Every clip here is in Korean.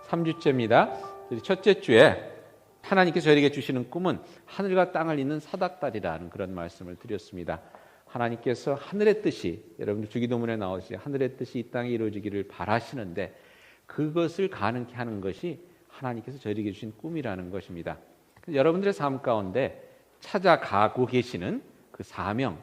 3주째입니다. 첫째 주에 하나님께서 저에게 주시는 꿈은 하늘과 땅을 잇는 사닥다리라는 그런 말씀을 드렸습니다. 하나님께서 하늘의 뜻이, 여러분들 주기도문에 나오시 하늘의 뜻이 이 땅에 이루어지기를 바라시는데 그것을 가능케 하는 것이 하나님께서 저에게 주신 꿈이라는 것입니다. 여러분들의 삶 가운데 찾아가고 계시는 그 사명,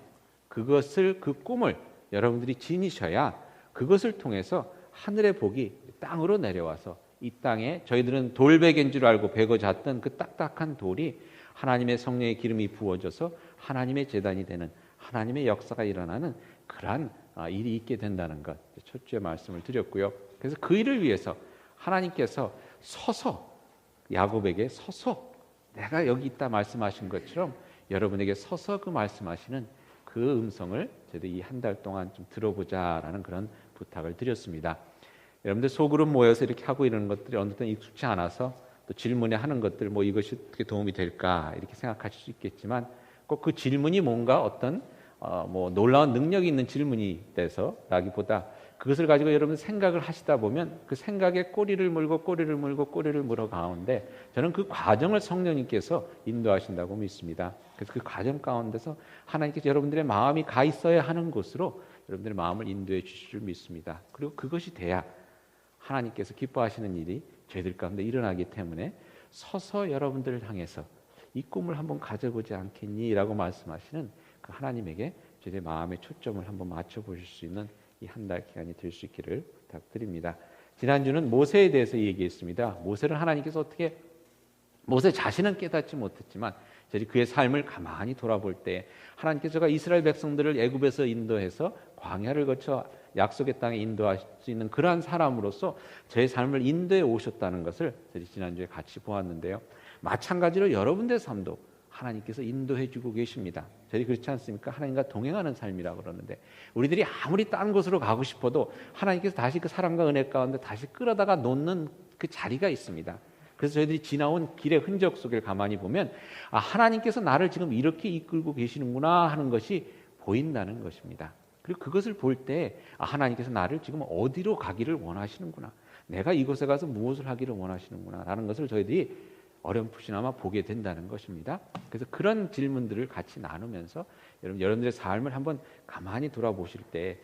그것을, 그 꿈을 여러분들이 지니셔야 그것을 통해서 하늘의 복이 땅으로 내려와서 이 땅에 저희들은 돌베개인 줄 알고 베고 잤던 그 딱딱한 돌이 하나님의 성령의 기름이 부어져서 하나님의 제단이 되는, 하나님의 역사가 일어나는 그러한 일이 있게 된다는 것, 첫째 말씀을 드렸고요. 그래서 그 일을 위해서 하나님께서 서서, 야곱에게 서서 내가 여기 있다 말씀하신 것처럼 여러분에게 서서 그 말씀하시는 그 음성을 저희들이 이 한 달 동안 좀 들어보자라는 그런 부탁을 드렸습니다. 여러분들 소그룹 모여서 이렇게 하고 이러는 것들이 어느 때 익숙치 않아서 또 질문에 하는 것들, 뭐 이것이 어떻게 도움이 될까 이렇게 생각하실 수 있겠지만 꼭 그 질문이 뭔가 어떤 뭐 놀라운 능력이 있는 질문이 돼서라기보다 그것을 가지고 여러분 생각을 하시다 보면 그 생각에 꼬리를 물어 가운데 저는 그 과정을 성령님께서 인도하신다고 믿습니다. 그래서 그 과정 가운데서 하나님께서 여러분들의 마음이 가 있어야 하는 곳으로 여러분들의 마음을 인도해 주실 줄 믿습니다. 그리고 그것이 돼야 하나님께서 기뻐하시는 일이 저희들 가운데 일어나기 때문에 서서 여러분들을 향해서 이 꿈을 한번 가져보지 않겠니? 라고 말씀하시는 그 하나님에게 저희의 마음의 초점을 한번 맞춰보실 수 있는 이 한 달 기간이 될 수 있기를 부탁드립니다. 지난주는 모세에 대해서 얘기했습니다. 모세를 하나님께서 어떻게, 모세 자신은 깨닫지 못했지만 저희 그의 삶을 가만히 돌아볼 때 하나님께서가 이스라엘 백성들을 애굽에서 인도해서 광야를 거쳐 약속의 땅에 인도할 수 있는 그러한 사람으로서 저의 삶을 인도해 오셨다는 것을 저희 지난주에 같이 보았는데요. 마찬가지로 여러분들의 삶도 하나님께서 인도해 주고 계십니다. 저희 그렇지 않습니까? 하나님과 동행하는 삶이라고 그러는데 우리들이 아무리 딴 곳으로 가고 싶어도 하나님께서 다시 그 사랑과 은혜 가운데 다시 끌어다가 놓는 그 자리가 있습니다. 그래서 저희들이 지나온 길의 흔적 속을 가만히 보면 하나님께서 나를 지금 이렇게 이끌고 계시는구나 하는 것이 보인다는 것입니다. 그리고 그것을 볼 때 하나님께서 나를 지금 어디로 가기를 원하시는구나, 내가 이곳에 가서 무엇을 하기를 원하시는구나 라는 것을 저희들이 어렴풋이나마 보게 된다는 것입니다. 그래서 그런 질문들을 같이 나누면서 여러분들의 삶을 한번 가만히 돌아보실 때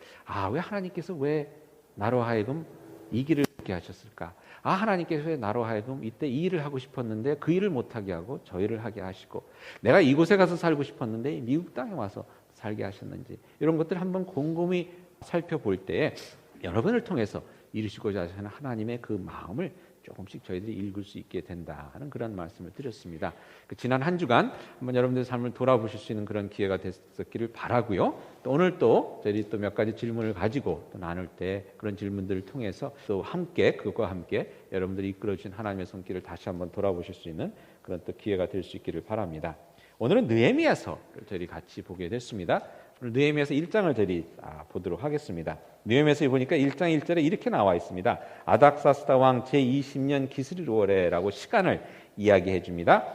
왜 하나님께서 왜 나로 하여금 이 길을 걷게 하셨을까? 하나님께서 왜 나로 하여금 이때 이 일을 하고 싶었는데 그 일을 못하게 하고 저 일을 하게 하시고, 내가 이곳에 가서 살고 싶었는데 미국 땅에 와서 살게 하셨는지, 이런 것들을 한번 곰곰이 살펴볼 때에 여러분을 통해서 이루시고자 하시는 하나님의 그 마음을 조금씩 저희들이 읽을 수 있게 된다는 그런 말씀을 드렸습니다. 지난 한 주간 한번 여러분들의 삶을 돌아보실 수 있는 그런 기회가 됐었기를 바라고요. 또 오늘 또 저희들이 또 몇 가지 질문을 가지고 또 나눌 때 그런 질문들을 통해서 또 함께, 그것과 함께 여러분들이 이끌어주신 하나님의 손길을 다시 한번 돌아보실 수 있는 그런 또 기회가 될 수 있기를 바랍니다. 오늘은 느헤미야서를 저희들이 같이 보게 됐습니다. 오늘 느헤미야서 1장을 저희들이 보도록 하겠습니다. 느헤미야서에 보니까 1장 1절에 이렇게 나와 있습니다. 아닥사스다 왕 제20년 기스리월에라고 시간을 이야기해 줍니다.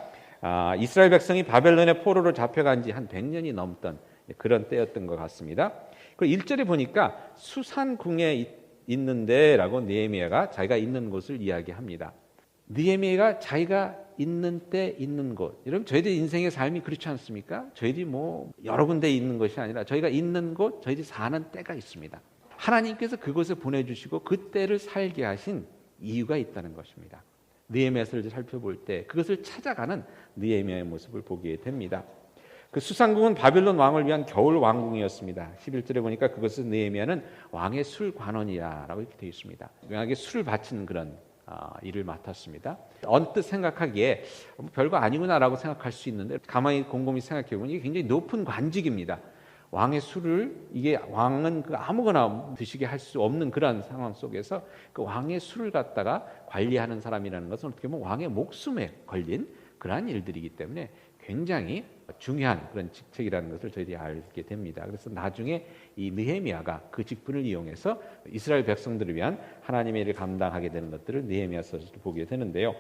이스라엘 백성이 바벨론의 포로로 잡혀간 지 한 100년이 넘던 그런 때였던 것 같습니다. 그리고 1절에 보니까 수산궁에 있는데라고 느헤미야가 자기가 있는 곳을 이야기합니다. 느헤미야가 자기가 있는 때 있는 곳, 여러분 저희들 인생의 삶이 그렇지 않습니까? 저희들이 뭐 여러 군데 있는 것이 아니라 저희가 있는 곳, 저희들이 사는 때가 있습니다. 하나님께서 그곳에 보내주시고 그 때를 살게 하신 이유가 있다는 것입니다. 느헤미야서를 살펴볼 때 그것을 찾아가는 느헤미야의 모습을 보게 됩니다. 그 수산궁은 바벨론 왕을 위한 겨울 왕궁이었습니다. 11절에 보니까 그것은 느헤미야는 왕의 술관원이라고 이렇게 되어 있습니다. 명하게 술을 바치는 그런 일을 맡았습니다. 언뜻 생각하기에 별거 아니구나라고 생각할 수 있는데 가만히 곰곰이 생각해 보니 이게 굉장히 높은 관직입니다. 왕의 술을, 이게 왕은 아무거나 드시게 할 수 없는 그런 상황 속에서 그 왕의 술을 갖다가 관리하는 사람이라는 것은 어떻게 보면 왕의 목숨에 걸린 그러한 일들이기 때문에 굉장히 중요한 그런 직책이라는 것을 저희들이 알게 됩니다. 그래서 나중에 이 느헤미야가 그 직분을 이용해서 이스라엘 백성들을 위한 하나님의 일을 감당하게 되는 것들을 느헤미야서에서 보게 되는데요.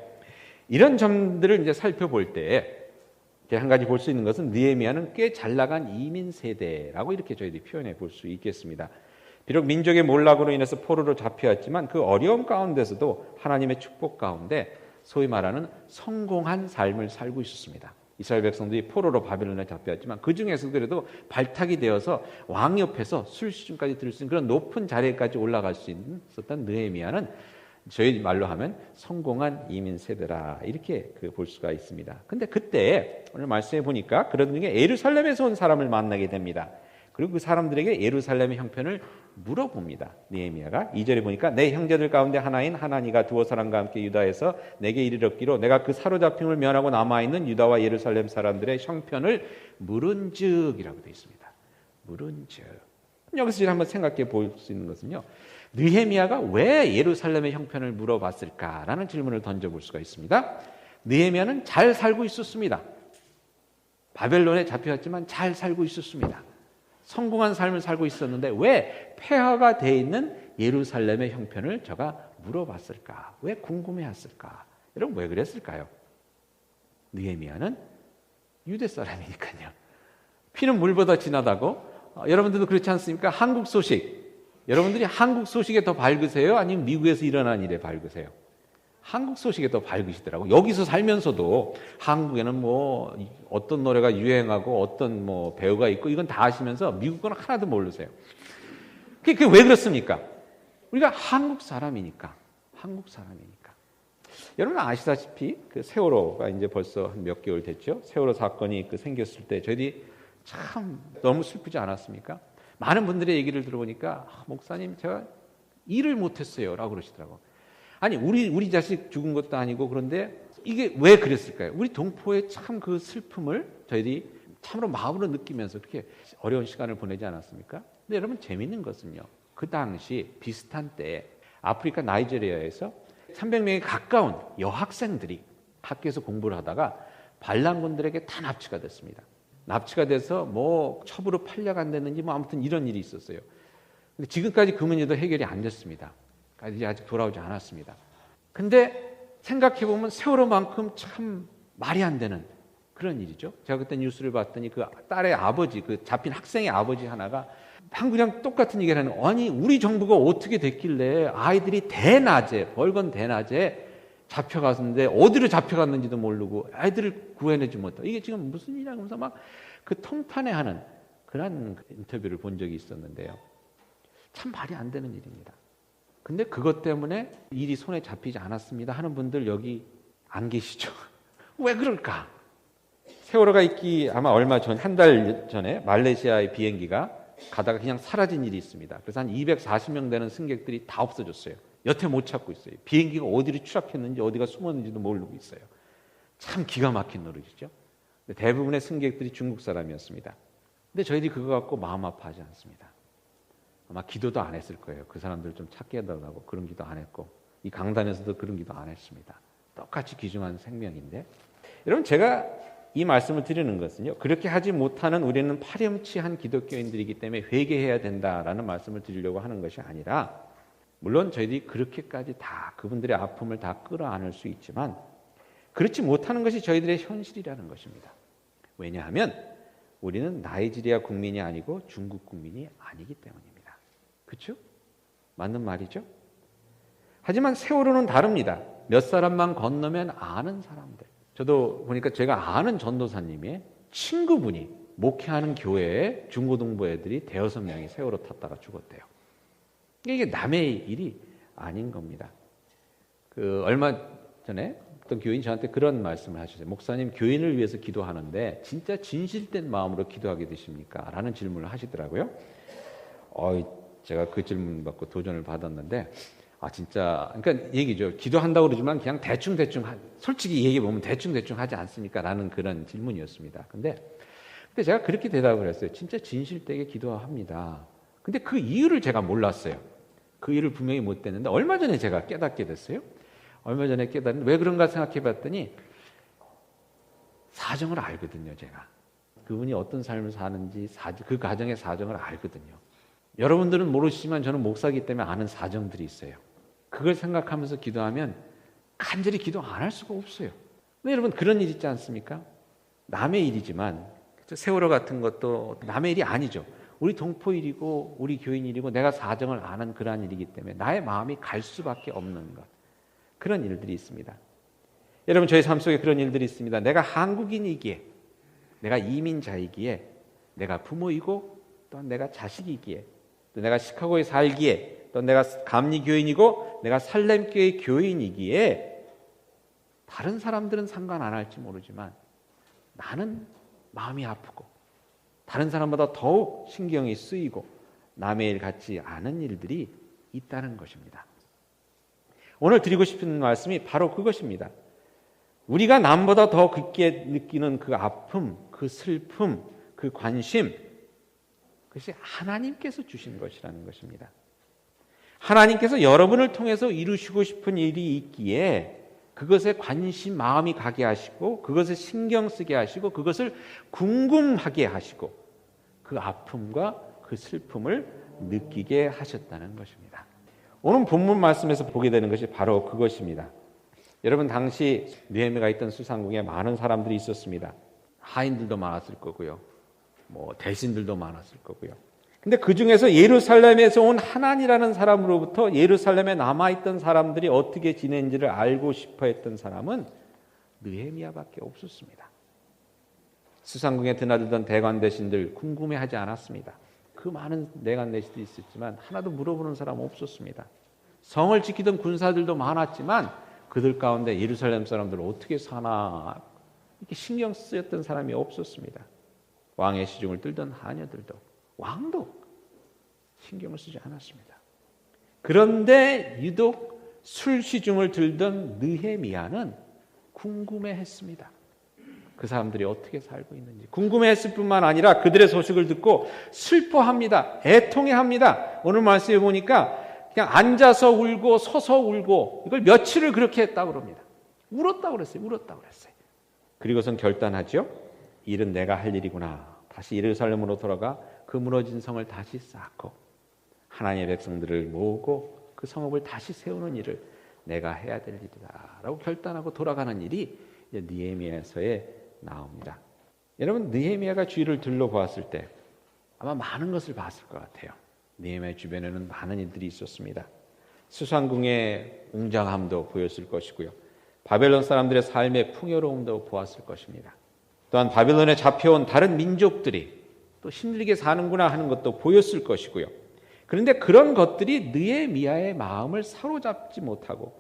이런 점들을 이제 살펴볼 때 한 가지 볼 수 있는 것은 느헤미야는 꽤 잘 나간 이민 세대라고 이렇게 저희들이 표현해 볼 수 있겠습니다. 비록 민족의 몰락으로 인해서 포로로 잡혀왔지만 그 어려움 가운데서도 하나님의 축복 가운데 소위 말하는 성공한 삶을 살고 있었습니다. 이스라엘 백성들이 포로로 바벨론에 잡혀왔지만 그 중에서 그래도 발탁이 되어서 왕 옆에서 술 시중까지 들을 수 있는 그런 높은 자리까지 올라갈 수 있었던 느헤미야는 저희 말로 하면 성공한 이민 세대라 이렇게 볼 수가 있습니다. 근데 그때 오늘 말씀해 보니까 그런 중에 예루살렘에서 온 사람을 만나게 됩니다. 그리고 그 사람들에게 예루살렘의 형편을 물어봅니다. 느헤미야가 2절에 보니까 내 형제들 가운데 하나인 하나니가 두어 사람과 함께 유다에서 내게 이르렀기로 내가 그 사로잡힘을 면하고 남아있는 유다와 예루살렘 사람들의 형편을 물은즉이라고 되어 있습니다. 물은즉. 여기서 한번 생각해 볼 수 있는 것은요. 느헤미야가 왜 예루살렘의 형편을 물어봤을까라는 질문을 던져볼 수가 있습니다. 느헤미야는 잘 살고 있었습니다. 바벨론에 잡혀왔지만 잘 살고 있었습니다. 성공한 삶을 살고 있었는데 왜 폐허가 되어 있는 예루살렘의 형편을 저가 물어봤을까? 왜 궁금해했을까? 여러분 왜 그랬을까요? 느헤미야는 유대 사람이니까요. 피는 물보다 진하다고 여러분들도 그렇지 않습니까? 한국 소식 여러분들이 한국 소식에 더 밝으세요? 아니면 미국에서 일어난 일에 밝으세요? 한국 소식에 더 밝으시더라고요. 여기서 살면서도 한국에는 뭐 어떤 노래가 유행하고 어떤 뭐 배우가 있고 이건 다 아시면서 미국 건 하나도 모르세요. 그게 왜 그렇습니까? 우리가 한국 사람이니까. 여러분 아시다시피 그 세월호가 이제 벌써 몇 개월 됐죠. 세월호 사건이 생겼을 때 저희들이 참 너무 슬프지 않았습니까? 많은 분들의 얘기를 들어보니까 목사님 제가 일을 못했어요라고 그러시더라고요. 아니 우리 자식 죽은 것도 아니고 그런데 이게 왜 그랬을까요? 우리 동포의 참 그 슬픔을 저희들이 참으로 마음으로 느끼면서 그렇게 어려운 시간을 보내지 않았습니까? 근데 여러분 재미있는 것은요. 그 당시 비슷한 때에 아프리카 나이지리아에서 300명에 가까운 여학생들이 학교에서 공부를 하다가 반란군들에게 다 납치가 됐습니다. 납치가 돼서 뭐 첩으로 팔려간다든지 뭐 아무튼 이런 일이 있었어요. 근데 지금까지 그 문제도 해결이 안 됐습니다. 아직 돌아오지 않았습니다. 근데 생각해보면 세월호만큼 참 말이 안 되는 그런 일이죠. 제가 그때 뉴스를 봤더니 그 딸의 아버지, 그 잡힌 학생의 아버지 하나가 한국이랑 똑같은 얘기를 하는 아니 우리 정부가 어떻게 됐길래 아이들이 벌건 대낮에 잡혀갔는데 어디로 잡혀갔는지도 모르고 아이들을 구해내지 못하고 이게 지금 무슨 일이냐 하면서 막 그 통탄해하는 그런 인터뷰를 본 적이 있었는데요. 참 말이 안 되는 일입니다. 근데 그것 때문에 일이 손에 잡히지 않았습니다 하는 분들 여기 안 계시죠? 왜 그럴까? 세월호가 있기 아마 얼마 전, 한 달 전에 말레이시아의 비행기가 가다가 그냥 사라진 일이 있습니다. 그래서 한 240명 되는 승객들이 다 없어졌어요. 여태 못 찾고 있어요. 비행기가 어디로 추락했는지 어디가 숨었는지도 모르고 있어요. 참 기가 막힌 노릇이죠. 대부분의 승객들이 중국 사람이었습니다. 근데 저희들이 그거 갖고 마음 아파하지 않습니다. 아마 기도도 안 했을 거예요. 그 사람들 좀 찾게 해달라고 그런 기도 안 했고 이 강단에서도 그런 기도 안 했습니다. 똑같이 귀중한 생명인데 여러분 제가 이 말씀을 드리는 것은요. 그렇게 하지 못하는 우리는 파렴치한 기독교인들이기 때문에 회개해야 된다라는 말씀을 드리려고 하는 것이 아니라 물론 저희들이 그렇게까지 다 그분들의 아픔을 다 끌어안을 수 있지만 그렇지 못하는 것이 저희들의 현실이라는 것입니다. 왜냐하면 우리는 나이지리아 국민이 아니고 중국 국민이 아니기 때문입니다. 그렇죠? 맞는 말이죠? 하지만 세월호는 다릅니다. 몇 사람만 건너면 아는 사람들. 저도 보니까 제가 아는 전도사님의 친구분이 목회하는 교회에 중고등부 애들이 대여섯 명이 세월호 탔다가 죽었대요. 이게 남의 일이 아닌 겁니다. 얼마 전에 어떤 교인 저한테 그런 말씀을 하셨어요. 목사님 교인을 위해서 기도하는데 진짜 진실된 마음으로 기도하게 되십니까? 라는 질문을 하시더라고요. 제가 그 질문 받고 도전을 받았는데 진짜 그러니까 얘기죠. 기도한다고 그러지만 그냥 대충 솔직히 얘기해 보면 대충 하지 않습니까? 라는 그런 질문이었습니다. 근데 제가 그렇게 대답을 했어요. 진짜 진실되게 기도합니다. 근데 그 이유를 제가 몰랐어요. 그 이유를 분명히 못 됐는데 얼마 전에 제가 깨닫게 됐어요. 얼마 전에 깨달은 왜 그런가 생각해 봤더니 사정을 알거든요. 제가 그분이 어떤 삶을 사는지 그 가정의 사정을 알거든요. 여러분들은 모르시지만 저는 목사이기 때문에 아는 사정들이 있어요. 그걸 생각하면서 기도하면 간절히 기도 안 할 수가 없어요. 근데 여러분 그런 일 있지 않습니까? 남의 일이지만 세월호 같은 것도 남의 일이 아니죠. 우리 동포일이고 우리 교인일이고 내가 사정을 아는 그러한 일이기 때문에 나의 마음이 갈 수밖에 없는 것. 그런 일들이 있습니다. 여러분 저희 삶 속에 그런 일들이 있습니다. 내가 한국인이기에, 내가 이민자이기에, 내가 부모이고 또 내가 자식이기에, 또 내가 시카고에 살기에, 또 내가 감리교인이고 내가 살렘교회 교인이기에 다른 사람들은 상관 안 할지 모르지만 나는 마음이 아프고 다른 사람보다 더욱 신경이 쓰이고 남의 일 같지 않은 일들이 있다는 것입니다. 오늘 드리고 싶은 말씀이 바로 그것입니다. 우리가 남보다 더 깊게 느끼는 그 아픔, 그 슬픔, 그 관심, 그것이 하나님께서 주신 것이라는 것입니다. 하나님께서 여러분을 통해서 이루시고 싶은 일이 있기에 그것에 관심, 마음이 가게 하시고 그것에 신경 쓰게 하시고 그것을 궁금하게 하시고 그 아픔과 그 슬픔을 느끼게 하셨다는 것입니다. 오늘 본문 말씀에서 보게 되는 것이 바로 그것입니다. 여러분 당시 느헤미야가 있던 수상궁에 많은 사람들이 있었습니다. 하인들도 많았을 거고요. 대신들도 많았을 거고요. 근데 그 중에서 예루살렘에서 온 하난이라는 사람으로부터 예루살렘에 남아있던 사람들이 어떻게 지낸지를 알고 싶어 했던 사람은 느헤미야밖에 없었습니다. 수상궁에 드나들던 대관 대신들 궁금해하지 않았습니다. 그 많은 대관 대신들이 있었지만 하나도 물어보는 사람 없었습니다. 성을 지키던 군사들도 많았지만 그들 가운데 예루살렘 사람들 어떻게 사나 이렇게 신경 쓰였던 사람이 없었습니다. 왕의 시중을 들던 하녀들도 왕도 신경을 쓰지 않았습니다. 그런데 유독 술시중을 들던 느헤미야는 궁금해했습니다. 그 사람들이 어떻게 살고 있는지 궁금해했을 뿐만 아니라 그들의 소식을 듣고 슬퍼합니다. 애통해합니다. 오늘 말씀에 보니까 그냥 앉아서 울고 서서 울고 이걸 며칠을 그렇게 했다고 그럽니다. 울었다고 그랬어요. 그리고선 결단하죠. 일은 내가 할 일이구나. 다시 예루살렘으로 돌아가 그 무너진 성을 다시 쌓고 하나님의 백성들을 모으고 그 성읍을 다시 세우는 일을 내가 해야 될 일이다 라고 결단하고 돌아가는 일이 느헤미야서에 나옵니다. 여러분 느헤미야가 주위를 둘러보았을 때 아마 많은 것을 봤을 것 같아요. 느헤미야 주변에는 많은 일들이 있었습니다. 수상궁의 웅장함도 보였을 것이고요. 바벨론 사람들의 삶의 풍요로움도 보았을 것입니다. 또한 바벨론에 잡혀온 다른 민족들이 또 힘들게 사는구나 하는 것도 보였을 것이고요. 그런데 그런 것들이 느헤미야의 마음을 사로잡지 못하고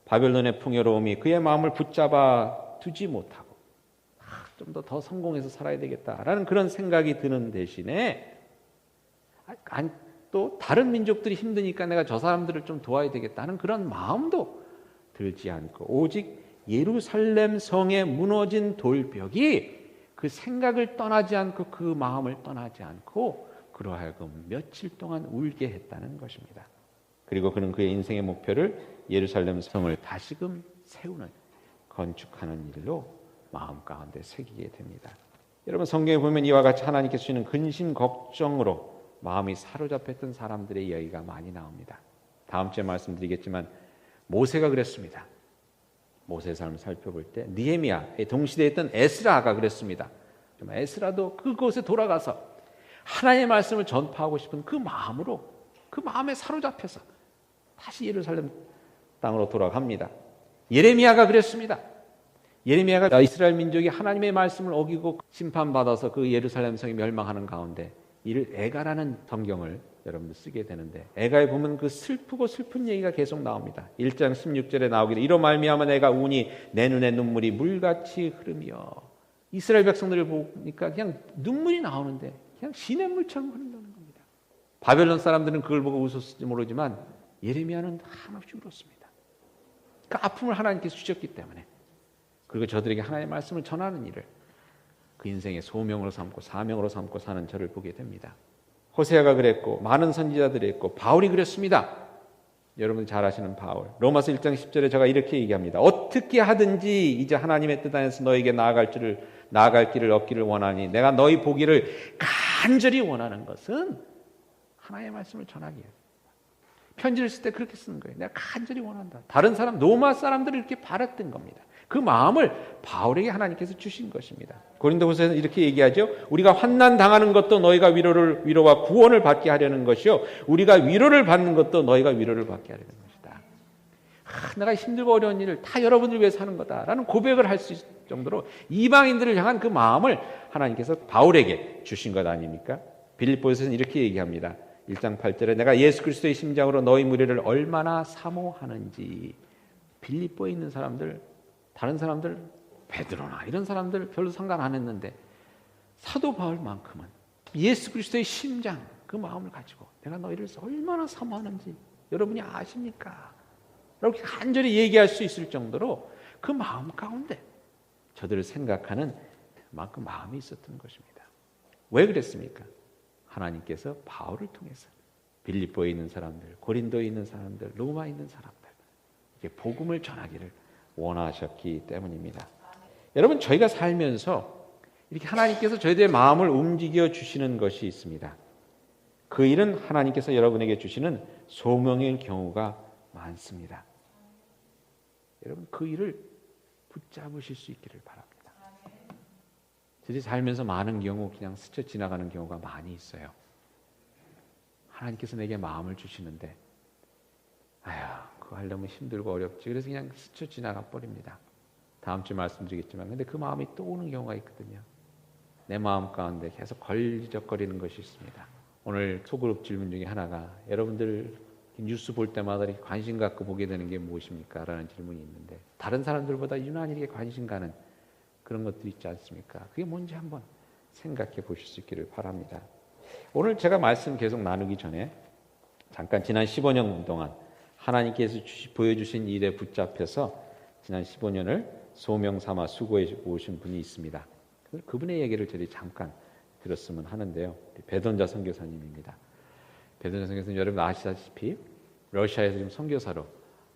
바벨론의 풍요로움이 그의 마음을 붙잡아 두지 못하고 좀 더 성공해서 살아야 되겠다라는 그런 생각이 드는 대신에 또 다른 민족들이 힘드니까 내가 저 사람들을 좀 도와야 되겠다는 그런 마음도 들지 않고 오직 예루살렘 성에 무너진 돌벽이 그 생각을 떠나지 않고 그 마음을 떠나지 않고 그러하여금 며칠 동안 울게 했다는 것입니다. 그리고 그는 그의 인생의 목표를 예루살렘 성을 다시금 세우는 건축하는 일로 마음 가운데 새기게 됩니다. 여러분 성경에 보면 이와 같이 하나님께서 주시는 근심 걱정으로 마음이 사로잡혔던 사람들의 이야기가 많이 나옵니다. 다음 주에 말씀드리겠지만 모세가 그랬습니다. 모세의 삶을 살펴볼 때 느헤미야의 동시대에 있던 에스라가 그랬습니다. 에스라도 그곳에 돌아가서 하나님의 말씀을 전파하고 싶은 그 마음으로 그 마음에 사로잡혀서 다시 예루살렘 땅으로 돌아갑니다. 예레미야가 그랬습니다. 예레미야가 이스라엘 민족이 하나님의 말씀을 어기고 심판받아서 그 예루살렘 성이 멸망하는 가운데 이를 애가라는 성경을 여러분들 쓰게 되는데 애가에 보면 그 슬프고 슬픈 얘기가 계속 나옵니다. 1장 16절에 나오기를 이로 말미암아 내가 우니 내 눈에 눈물이 물같이 흐르며 이스라엘 백성들을 보니까 그냥 눈물이 나오는데 그냥 시냇물처럼 흐른다는 겁니다. 바벨론 사람들은 그걸 보고 웃었을지 모르지만 예레미야는 한없이 울었습니다. 그 아픔을 하나님께서 주셨기 때문에 그리고 저들에게 하나님의 말씀을 전하는 일을 그 인생의 소명으로 삼고 사명으로 삼고 사는 저를 보게 됩니다. 호세아가 그랬고 많은 선지자들이 했고 바울이 그랬습니다. 여러분 잘 아시는 바울. 로마서 1장 10절에 제가 이렇게 얘기합니다. 어떻게 하든지 이제 하나님의 뜻 안에서 너에게 나아갈 길을 얻기를 원하니 내가 너희 보기를 간절히 원하는 것은 하나님의 말씀을 전하기예요. 편지를 쓸 때 그렇게 쓰는 거예요. 내가 간절히 원한다. 다른 사람, 로마 사람들이 이렇게 바랐던 겁니다. 그 마음을 바울에게 하나님께서 주신 것입니다. 고린도후서에서 이렇게 얘기하죠. 우리가 환난 당하는 것도 너희가 위로와 구원을 받게 하려는 것이요, 우리가 위로를 받는 것도 너희가 위로를 받게 하려는 것이다. 내가 힘들고 어려운 일을 다 여러분을 위해서 하는 거다라는 고백을 할 수 있을 정도로 이방인들을 향한 그 마음을 하나님께서 바울에게 주신 것 아닙니까? 빌립보서는 이렇게 얘기합니다. 1장 8절에 내가 예수 그리스도의 심장으로 너희 무리를 얼마나 사모하는지. 빌립보에 있는 사람들, 다른 사람들, 베드로나 이런 사람들 별로 상관 안 했는데 사도 바울만큼은 예수 그리스도의 심장, 그 마음을 가지고 내가 너희를 얼마나 사모하는지 여러분이 아십니까? 이렇게 간절히 얘기할 수 있을 정도로 그 마음 가운데 저들을 생각하는 만큼 마음이 있었던 것입니다. 왜 그랬습니까? 하나님께서 바울을 통해서 빌립보에 있는 사람들, 고린도에 있는 사람들, 로마에 있는 사람들 이렇게 복음을 전하기를 원하셨기 때문입니다. 여러분, 저희가 살면서 이렇게 하나님께서 저희들의 마음을 움직여 주시는 것이 있습니다. 그 일은 하나님께서 여러분에게 주시는 소명의 경우가 많습니다. 여러분, 그 일을 붙잡으실 수 있기를 바랍니다. 저희들이 살면서 많은 경우 그냥 스쳐 지나가는 경우가 많이 있어요. 하나님께서 내게 마음을 주시는데 그거 하려면 힘들고 어렵지. 그래서 그냥 스쳐 지나가 버립니다. 다음 주에 말씀드리겠지만 근데 그 마음이 또 오는 경우가 있거든요. 내 마음 가운데 계속 걸리적거리는 것이 있습니다. 오늘 소그룹 질문 중에 하나가 여러분들 뉴스 볼 때마다 이렇게 관심 갖고 보게 되는 게 무엇입니까? 라는 질문이 있는데 다른 사람들보다 유난히 이렇게 관심 가는 그런 것들이 있지 않습니까? 그게 뭔지 한번 생각해 보실 수 있기를 바랍니다. 오늘 제가 말씀 계속 나누기 전에 잠깐 지난 15년 동안 하나님께서 보여주신 일에 붙잡혀서 지난 15년을 소명 삼아 수고해 오신 분이 있습니다. 그분의 얘기를 저희 잠깐 들었으면 하는데요. 배돈자 선교사님입니다. 배돈자 선교사님 여러분 아시다시피 러시아에서 지금 선교사로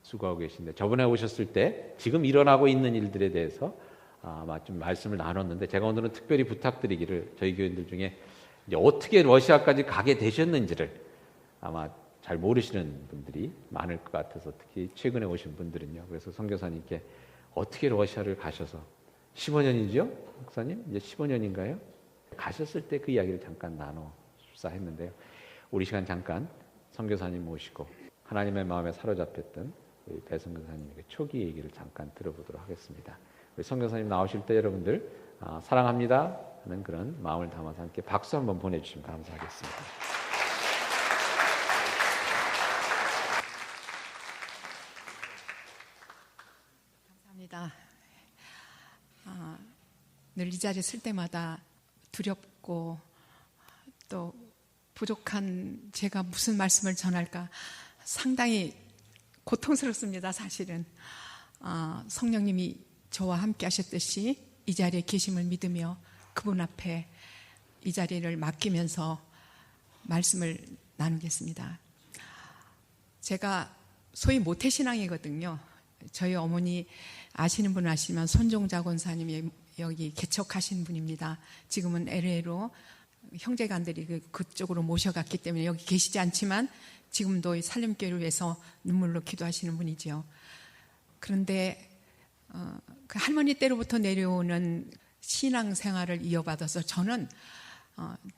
수고하고 계신데 저번에 오셨을 때 지금 일어나고 있는 일들에 대해서 아마 좀 말씀을 나눴는데 제가 오늘은 특별히 부탁드리기를 저희 교인들 중에 이제 어떻게 러시아까지 가게 되셨는지를 아마 잘 모르시는 분들이 많을 것 같아서 특히 최근에 오신 분들은요. 그래서 선교사님께 어떻게 러시아를 가셔서 15년이죠? 목사님? 이제 15년인가요? 가셨을 때 그 이야기를 잠깐 나눠줍사 했는데요. 우리 시간 잠깐 선교사님 모시고 하나님의 마음에 사로잡혔던 우리 배 선교사님의 초기 얘기를 잠깐 들어보도록 하겠습니다. 우리 선교사님 나오실 때 여러분들 사랑합니다 하는 그런 마음을 담아서 함께 박수 한번 보내주시면 감사하겠습니다. 감사합니다. 늘 이 자리에 쓸 때마다 두렵고 또 부족한 제가 무슨 말씀을 전할까 상당히 고통스럽습니다. 사실은 성령님이 저와 함께 하셨듯이 이 자리에 계심을 믿으며 그분 앞에 이 자리를 맡기면서 말씀을 나누겠습니다. 제가 소위 모태신앙이거든요. 저희 어머니 아시는 분은 아시지만 손종자 권사님이 여기 개척하신 분입니다. 지금은 LA로 형제간들이 그쪽으로 모셔갔기 때문에 여기 계시지 않지만 지금도 살림교회를 위해서 눈물로 기도하시는 분이죠. 그런데 그 할머니 때로부터 내려오는 신앙생활을 이어받아서 저는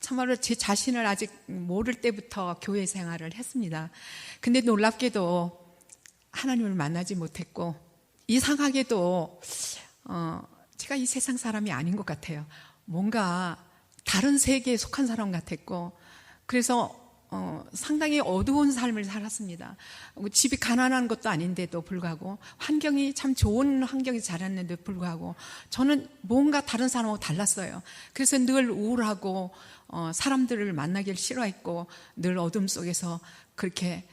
참말로 제 자신을 아직 모를 때부터 교회 생활을 했습니다. 근데 놀랍게도 하나님을 만나지 못했고 이상하게도 제가 이 세상 사람이 아닌 것 같아요. 뭔가 다른 세계에 속한 사람 같았고 그래서 상당히 어두운 삶을 살았습니다. 집이 가난한 것도 아닌데도 불구하고 환경이 참 좋은 환경에 자랐는데도 불구하고 저는 뭔가 다른 사람하고 달랐어요. 그래서 늘 우울하고 사람들을 만나기를 싫어했고 늘 어둠 속에서 그렇게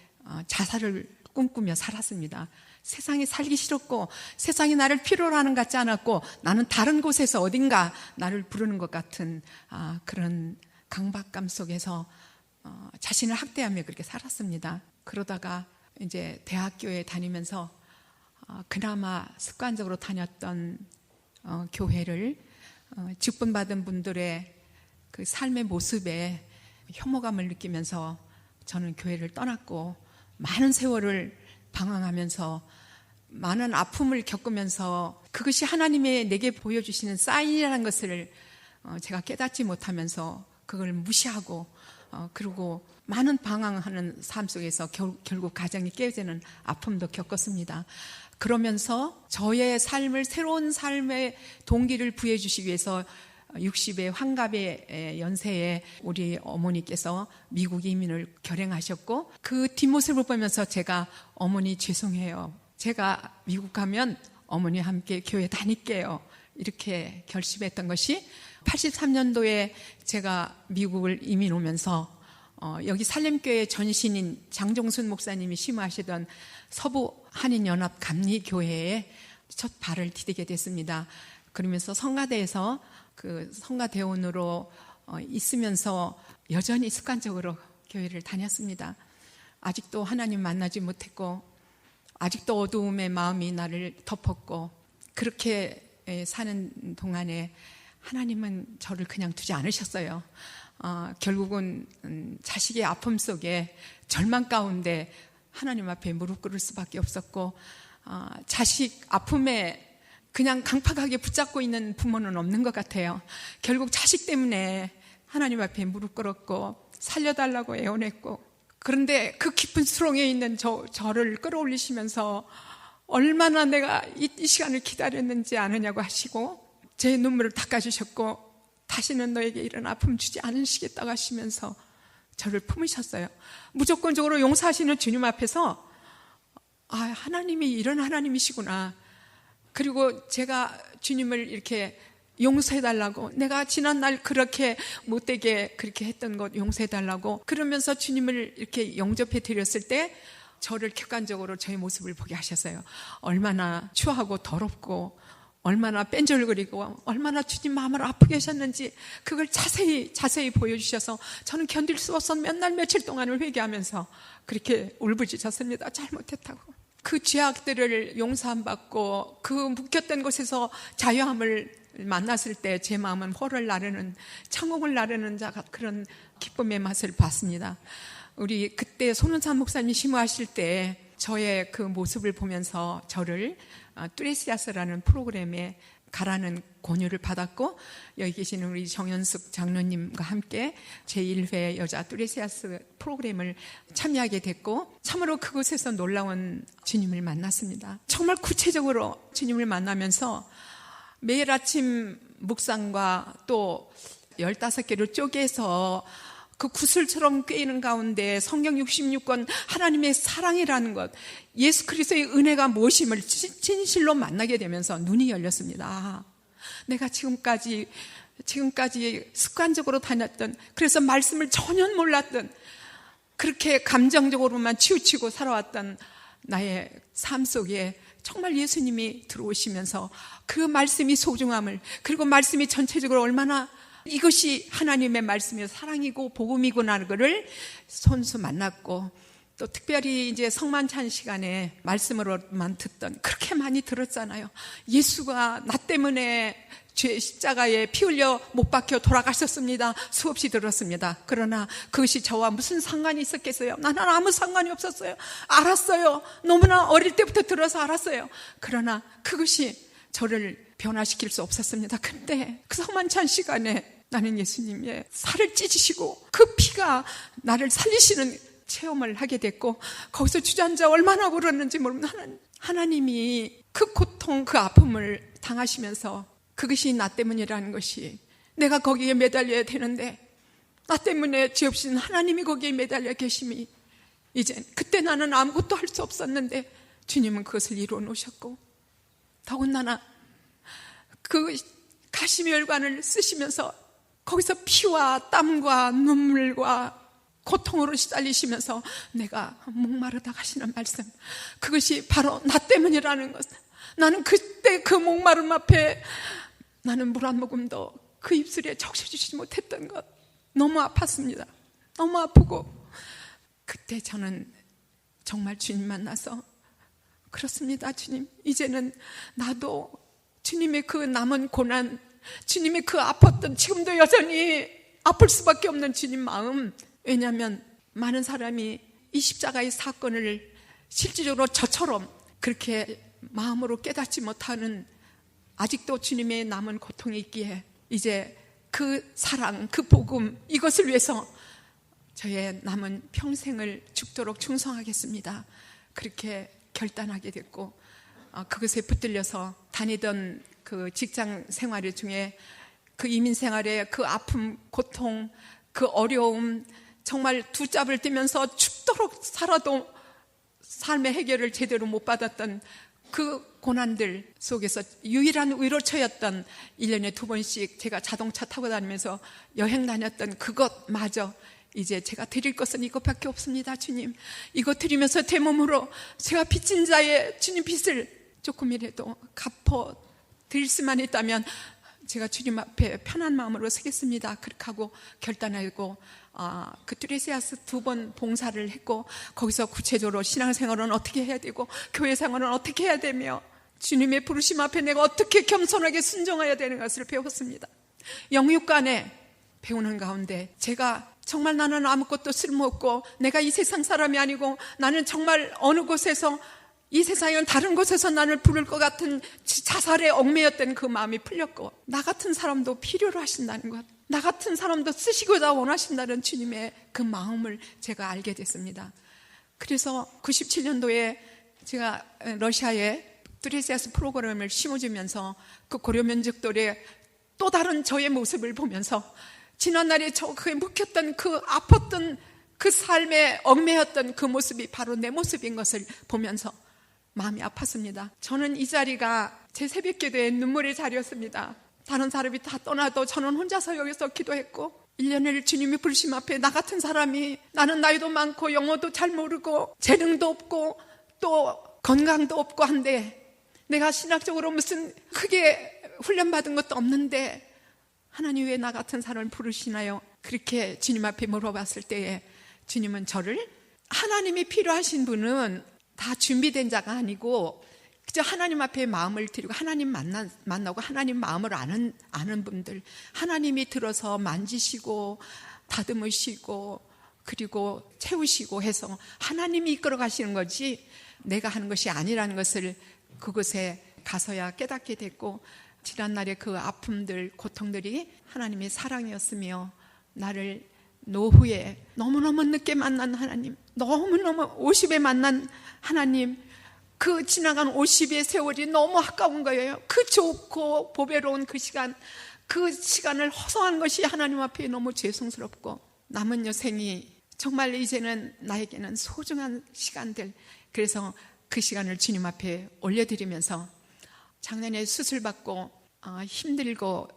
자살을 꿈꾸며 살았습니다. 세상이 살기 싫었고 세상이 나를 필요로 하는 것 같지 않았고 나는 다른 곳에서 어딘가 나를 부르는 것 같은 그런 강박감 속에서 자신을 학대하며 그렇게 살았습니다. 그러다가 이제 대학교에 다니면서 그나마 습관적으로 다녔던 교회를 직분받은 분들의 그 삶의 모습에 혐오감을 느끼면서 저는 교회를 떠났고 많은 세월을 방황하면서 많은 아픔을 겪으면서 그것이 하나님의 내게 보여주시는 사인이라는 것을 제가 깨닫지 못하면서 그걸 무시하고 그리고 많은 방황하는 삶 속에서 결국 가정이 깨어지는 아픔도 겪었습니다. 그러면서 저의 삶을 새로운 삶의 동기를 부여해 주시기 위해서 60의 환갑의 연세에 우리 어머니께서 미국 이민을 결행하셨고 그 뒷모습을 보면서 제가 어머니 죄송해요. 제가 미국 가면 어머니와 함께 교회 다닐게요. 이렇게 결심했던 것이 83년도에 제가 미국을 이민 오면서 여기 살림교회 전신인 장종순 목사님이 심호하시던 서부 한인연합 감리교회에 첫 발을 디디게 됐습니다. 그러면서 성가대에서 그 성가대원으로 있으면서 여전히 습관적으로 교회를 다녔습니다. 아직도 하나님 만나지 못했고 아직도 어두움의 마음이 나를 덮었고 그렇게 사는 동안에 하나님은 저를 그냥 두지 않으셨어요. 결국은 자식의 아픔 속에 절망 가운데 하나님 앞에 무릎 꿇을 수밖에 없었고 자식 아픔에 그냥 강팍하게 붙잡고 있는 부모는 없는 것 같아요. 결국 자식 때문에 하나님 앞에 무릎 꿇었고 살려달라고 애원했고 그런데 그 깊은 수렁에 있는 저를 끌어올리시면서 얼마나 내가 이 시간을 기다렸는지 아느냐고 하시고 제 눈물을 닦아주셨고 다시는 너에게 이런 아픔 주지 않으시겠다고 하시면서 저를 품으셨어요. 무조건적으로 용서하시는 주님 앞에서 하나님이 이런 하나님이시구나. 그리고 제가 주님을 이렇게 용서해달라고 내가 지난날 그렇게 못되게 그렇게 했던 것 용서해달라고 그러면서 주님을 이렇게 영접해 드렸을 때 저를 객관적으로 저의 모습을 보게 하셨어요. 얼마나 추하고 더럽고 얼마나 뺀절거리고 얼마나 주님 마음을 아프게 하셨는지 그걸 자세히 보여주셔서 저는 견딜 수 없어 몇 날 며칠 동안을 회개하면서 그렇게 울부짖었습니다. 잘못했다고. 그 죄악들을 용서 안 받고 그 묶였던 곳에서 자유함을 만났을 때 제 마음은 호를 나르는 창옥을 나르는 자가 그런 기쁨의 맛을 봤습니다. 우리 그때 손은산 목사님이 심호하실 때 저의 그 모습을 보면서 저를 뚜레시아스라는 프로그램에 가라는 권유를 받았고 여기 계시는 우리 정현숙 장로님과 함께 제1회 여자 뚜레시아스 프로그램을 참여하게 됐고 참으로 그곳에서 놀라운 주님을 만났습니다. 정말 구체적으로 주님을 만나면서 매일 아침 묵상과 또 15개를 쪼개서 그 구슬처럼 꿰이는 가운데 성경 66권 하나님의 사랑이라는 것 예수 그리스도의 은혜가 무엇임을 진실로 만나게 되면서 눈이 열렸습니다. 내가 지금까지 습관적으로 다녔던 그래서 말씀을 전혀 몰랐던 그렇게 감정적으로만 치우치고 살아왔던 나의 삶 속에 정말 예수님이 들어오시면서 그 말씀이 소중함을 그리고 말씀이 전체적으로 얼마나 이것이 하나님의 말씀이 사랑이고 복음이구나 그를 손수 만났고 또 특별히 이제 성만찬 시간에 말씀으로만 듣던 그렇게 많이 들었잖아요. 예수가 나 때문에 죄 십자가에 피 흘려 못 박혀 돌아가셨습니다. 수없이 들었습니다. 그러나 그것이 저와 무슨 상관이 있었겠어요? 나는 아무 상관이 없었어요. 알았어요. 너무나 어릴 때부터 들어서 알았어요. 그러나 그것이 저를 변화시킬 수 없었습니다. 근데 그 성만찬 시간에 나는 예수님의 살을 찢으시고 그 피가 나를 살리시는 체험을 하게 됐고 거기서 주저앉아 얼마나 울었는지 모르면 하나님이 그 고통 그 아픔을 당하시면서 그것이 나 때문이라는 것이 내가 거기에 매달려야 되는데 나 때문에 죄 없이는 하나님이 거기에 매달려 계심이 이제 그때 나는 아무것도 할 수 없었는데 주님은 그것을 이루어 놓으셨고 더군다나 그 가시멸관을 쓰시면서 거기서 피와 땀과 눈물과 고통으로 시달리시면서 내가 목마르다 하시는 말씀 그것이 바로 나 때문이라는 것 나는 그때 그 목마름 앞에 나는 물 한 모금도 그 입술에 적셔주지 못했던 것 너무 아팠습니다. 너무 아프고 그때 저는 정말 주님 만나서 그렇습니다. 주님 이제는 나도 주님의 그 남은 고난 주님의 그 아팠던 지금도 여전히 아플 수밖에 없는 주님 마음 왜냐하면 많은 사람이 이 십자가의 사건을 실질적으로 저처럼 그렇게 마음으로 깨닫지 못하는 아직도 주님의 남은 고통이 있기에 이제 그 사랑, 그 복음, 이것을 위해서 저의 남은 평생을 죽도록 충성하겠습니다. 그렇게 결단하게 됐고, 그것에 붙들려서 다니던 그 직장 생활 중에 그 이민 생활의 그 아픔, 고통, 그 어려움, 정말 두 짭을 떼면서 죽도록 살아도 삶의 해결을 제대로 못 받았던 그 고난들 속에서 유일한 위로처였던 1년에 2번씩 제가 자동차 타고 다니면서 여행 다녔던 그것마저 이제 제가 드릴 것은 이것밖에 없습니다. 주님, 이거 드리면서 제 몸으로 제가 빚진 자의 주님 빚을 조금이라도 갚아 드릴 수만 있다면 제가 주님 앞에 편한 마음으로 서겠습니다. 그렇게 하고 결단하고 그 트레시아스 2번 봉사를 했고, 거기서 구체적으로 신앙생활은 어떻게 해야 되고 교회 생활은 어떻게 해야 되며 주님의 부르심 앞에 내가 어떻게 겸손하게 순종해야 되는 것을 배웠습니다. 영육간에 배우는 가운데 제가 정말 나는 아무것도 쓸모없고 내가 이 세상 사람이 아니고 나는 정말 어느 곳에서 이 세상에는 다른 곳에서 나를 부를 것 같은 자살에 얽매였던 그 마음이 풀렸고, 나 같은 사람도 필요로 하신다는 것, 나 같은 사람도 쓰시고자 원하신다는 주님의 그 마음을 제가 알게 됐습니다. 그래서 97년도에 제가 러시아에 트레시아스 프로그램을 심어주면서 그 고려 민족들의 또 다른 저의 모습을 보면서 지난날에 저 그에 묵혔던 그 아팠던 그 삶에 얽매였던 그 모습이 바로 내 모습인 것을 보면서 마음이 아팠습니다. 저는 이 자리가 제 새벽기도의 눈물의 자리였습니다. 다른 사람이 다 떠나도 저는 혼자서 여기서 기도했고, 1년을 주님이 부르심 앞에 나 같은 사람이, 나는 나이도 많고 영어도 잘 모르고 재능도 없고 또 건강도 없고 한데, 내가 신학적으로 무슨 크게 훈련받은 것도 없는데 하나님 왜 나 같은 사람을 부르시나요? 그렇게 주님 앞에 물어봤을 때에 주님은 저를, 하나님이 필요하신 분은 다 준비된 자가 아니고 그저 하나님 앞에 마음을 드리고 하나님 만나고 하나님 마음을 아는 분들, 하나님이 들어서 만지시고 다듬으시고 그리고 채우시고 해서 하나님이 이끌어 가시는 거지 내가 하는 것이 아니라는 것을 그곳에 가서야 깨닫게 됐고, 지난날의 그 아픔들, 고통들이 하나님의 사랑이었으며, 나를 노후에 너무너무 늦게 만난 하나님, 너무너무 50에 만난 하나님, 그 지나간 50의 세월이 너무 아까운 거예요. 그 좁고 보배로운 그 시간을 허송한 것이 하나님 앞에 너무 죄송스럽고, 남은 여생이 정말 이제는 나에게는 소중한 시간들, 그래서 그 시간을 주님 앞에 올려드리면서 작년에 수술받고 힘들고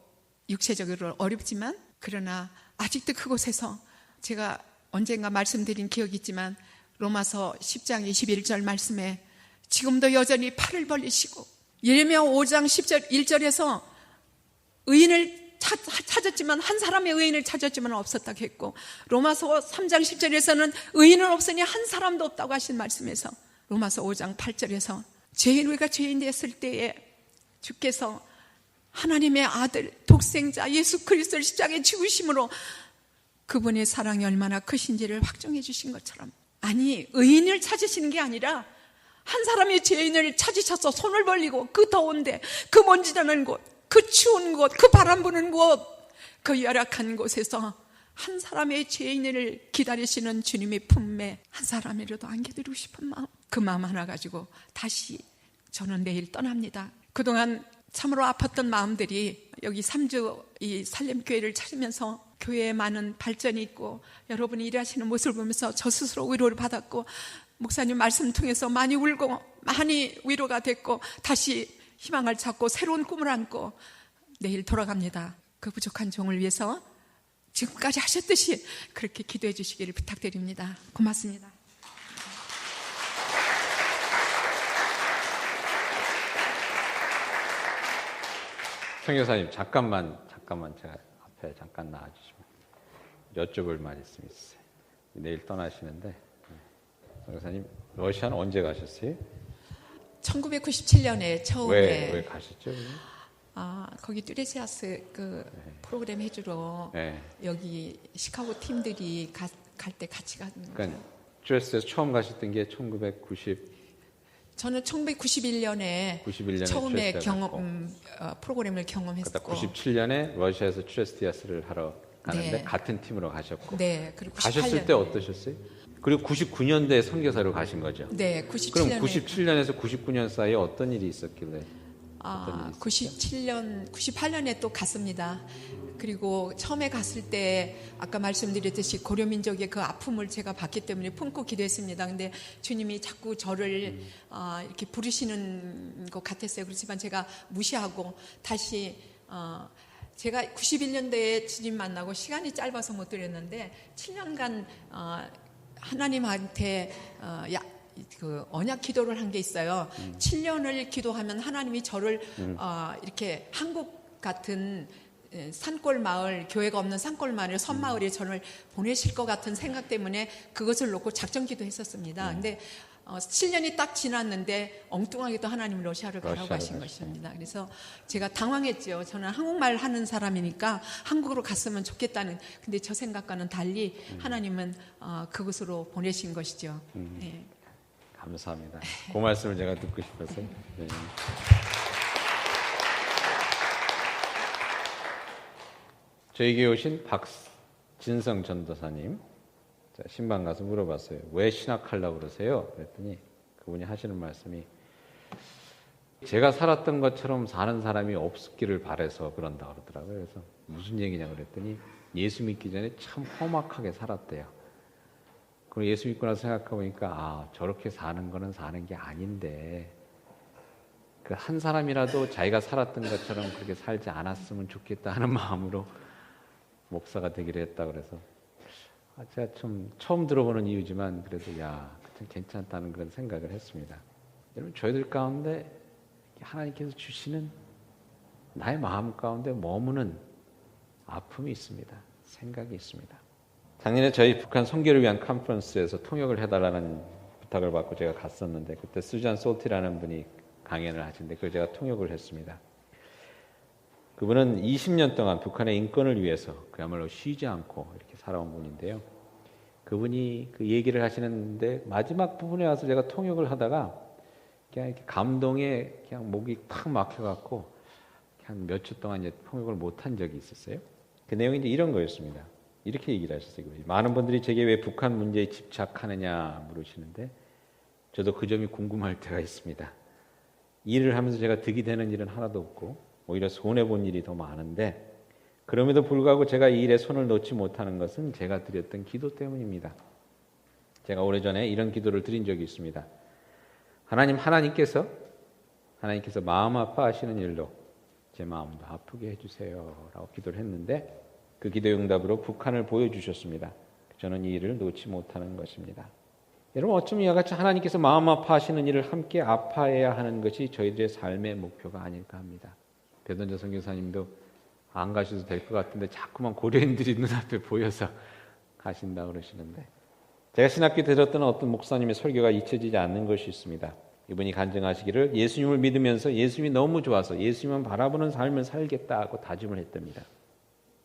육체적으로 어렵지만, 그러나 아직도 그곳에서 제가 언젠가 말씀드린 기억이 있지만 로마서 10장 21절 말씀에 지금도 여전히 팔을 벌리시고, 예레미야 5장 10절 1절에서 의인을 찾았지만 한 사람의 의인을 찾았지만 없었다고 했고, 로마서 3장 10절에서는 의인은 없으니 한 사람도 없다고 하신 말씀에서 로마서 5장 8절에서 우리가 죄인 됐을 때에 주께서 하나님의 아들 독생자 예수 그리스도를 십자가에 죽으심으로 그분의 사랑이 얼마나 크신지를 확정해 주신 것처럼, 아니 의인을 찾으시는 게 아니라 한 사람의 죄인을 찾으셔서 손을 벌리고 그 더운데, 그 먼지 나는 곳, 그 추운 곳, 그 바람 부는 곳, 그 열악한 곳에서 한 사람의 죄인을 기다리시는 주님의 품에 한 사람이라도 안겨드리고 싶은 마음, 그 마음 하나 가지고 다시 저는 내일 떠납니다. 그동안 참으로 아팠던 마음들이 여기 3주 이 살렘교회를 찾으면서 교회에 많은 발전이 있고 여러분이 일하시는 모습을 보면서 저 스스로 위로를 받았고, 목사님 말씀 통해서 많이 울고 많이 위로가 됐고, 다시 희망을 찾고 새로운 꿈을 안고 내일 돌아갑니다. 그 부족한 종을 위해서 지금까지 하셨듯이 그렇게 기도해 주시기를 부탁드립니다. 고맙습니다. 청교사님 잠깐만 제가 앞에 잠깐 나와주시면 여쭤볼 말이 있어요. 내일 떠나시는데, 청교사님 러시아는 언제 가셨어요? 1997년에 처음에 왜 가셨죠? 거기 트레시아스 그 프로그램 해주러 여기 시카고 팀들이 갈 때 같이 가는 거죠. 그러니까 트레시아스 처음 가셨던 게 1997년 저는 1991년에 91년에 처음에 출애스티아를 프로그램을 그러다 경험했고 97년에 러시아에서 출애스티아스를 하러 가는데 네. 같은 팀으로 가셨고 네, 그리고 가셨을 98년. 때 어떠셨어요? 그리고 99년대에 선교사로 가신 거죠? 네, 그럼 97년에 97년에서 99년 사이에 어떤 일이 있었길래? 98년에 또 갔습니다. 그리고 처음에 갔을 때 아까 말씀드렸듯이 고려민족의 그 아픔을 제가 봤기 때문에 품고 기도했습니다. 근데 주님이 자꾸 저를 이렇게 부르시는 것 같았어요. 그렇지만 제가 무시하고 다시 제가 91년도에 주님 만나고 시간이 짧아서 못 드렸는데 7년간 하나님한테 그 언약 기도를 한 게 있어요. 7년을 기도하면 하나님이 저를 이렇게 한국 같은 산골 마을, 교회가 없는 산골 마을, 섬마을에 저를 보내실 것 같은 생각 때문에 그것을 놓고 작전 기도했었습니다. 근데 7년이 딱 지났는데 엉뚱하게도 하나님 러시아를 가라고 하신 것입니다. 그래서 제가 당황했죠. 저는 한국말 하는 사람이니까 한국으로 갔으면 좋겠다는, 근데 저 생각과는 달리 하나님은 그곳으로 보내신 것이죠. 네. 감사합니다. 그 말씀을 제가 듣고 싶어서. 네. 저에게 오신 박진성 전도사님, 신방 가서 물어봤어요. 왜 신학하려고 그러세요? 그랬더니 그분이 하시는 말씀이 제가 살았던 것처럼 사는 사람이 없기를 바라서 그런다 그러더라고요. 그래서 무슨 얘기냐 그랬더니 예수 믿기 전에 참 험악하게 살았대요. 그리고 예수 믿고 나서 생각해보니까 저렇게 사는 거는 사는 게 아닌데 그 한 사람이라도 자기가 살았던 것처럼 그렇게 살지 않았으면 좋겠다 하는 마음으로 목사가 되기로 했다 그래서 제가 좀 처음 들어보는 이유지만 그래도 좀 괜찮다는 그런 생각을 했습니다. 여러분 저희들 가운데 하나님께서 주시는 나의 마음 가운데 머무는 아픔이 있습니다. 생각이 있습니다. 작년에 저희 북한 선교를 위한 컨퍼런스에서 통역을 해달라는 부탁을 받고 제가 갔었는데 그때 수잔 솔티라는 분이 강연을 하시는데 그걸 제가 통역을 했습니다. 그분은 20년 동안 북한의 인권을 위해서 그야말로 쉬지 않고 이렇게 살아온 분인데요. 그분이 그 얘기를 하시는데 마지막 부분에 와서 제가 통역을 하다가 그냥 이렇게 감동에 그냥 목이 탁 막혀갖고 한 몇 주 동안 이제 통역을 못한 적이 있었어요. 그 내용이 이제 이런 거였습니다. 이렇게 얘기를 하셨어요. 많은 분들이 제게 왜 북한 문제에 집착하느냐 물으시는데 저도 그 점이 궁금할 때가 있습니다. 일을 하면서 제가 득이 되는 일은 하나도 없고 오히려 손해본 일이 더 많은데 그럼에도 불구하고 제가 이 일에 손을 놓지 못하는 것은 제가 드렸던 기도 때문입니다. 제가 오래전에 이런 기도를 드린 적이 있습니다. 하나님께서 마음 아파하시는 일로 제 마음도 아프게 해주세요 라고 기도를 했는데 그 기도의 응답으로 북한을 보여주셨습니다. 저는 이 일을 놓지 못하는 것입니다. 여러분 어쩜 이와 같이 하나님께서 마음 아파하시는 일을 함께 아파해야 하는 것이 저희들의 삶의 목표가 아닐까 합니다. 배던자 선교사님도 안 가셔도 될 것 같은데 자꾸만 고려인들이 눈앞에 보여서 가신다 그러시는데 제가 신학교 들었던 어떤 목사님의 설교가 잊혀지지 않는 것이 있습니다. 이분이 간증하시기를 예수님을 믿으면서 예수님이 너무 좋아서 예수님만 바라보는 삶을 살겠다 하고 다짐을 했답니다.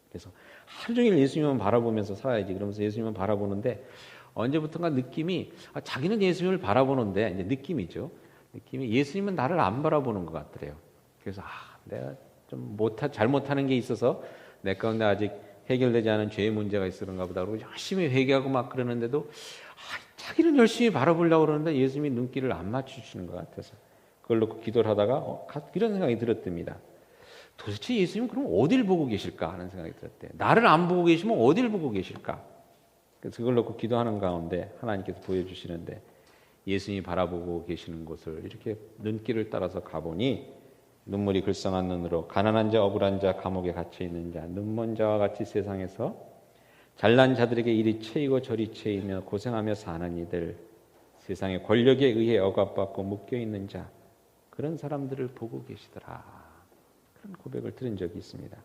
그래서 하루 종일 예수님만 바라보면서 살아야지 그러면서 예수님만 바라보는데 언제부턴가 느낌이 자기는 예수님을 바라보는데 이제 느낌이 예수님은 나를 안 바라보는 것 같더래요. 그래서 내가 좀 잘못하는 게 있어서 내 가운데 아직 해결되지 않은 죄의 문제가 있어 그런가 보다 그러고 열심히 회개하고 막 그러는데도 자기는 열심히 바라보려고 그러는데 예수님이 눈길을 안 맞추시는 것 같아서 그걸 놓고 기도를 하다가 이런 생각이 들었답니다. 도대체 예수님은 그럼 어딜 보고 계실까 하는 생각이 들었대요. 나를 안 보고 계시면 어딜 보고 계실까? 그래서 그걸 놓고 기도하는 가운데 하나님께서 보여주시는데 예수님이 바라보고 계시는 곳을 이렇게 눈길을 따라서 가보니 눈물이 글썽한 눈으로 가난한 자, 억울한 자, 감옥에 갇혀있는 자, 눈먼 자와 같이 세상에서 잘난 자들에게 이리 채이고 저리 채이며 고생하며 사는 이들, 세상의 권력에 의해 억압받고 묶여있는 자, 그런 사람들을 보고 계시더라. 그런 고백을 들은 적이 있습니다.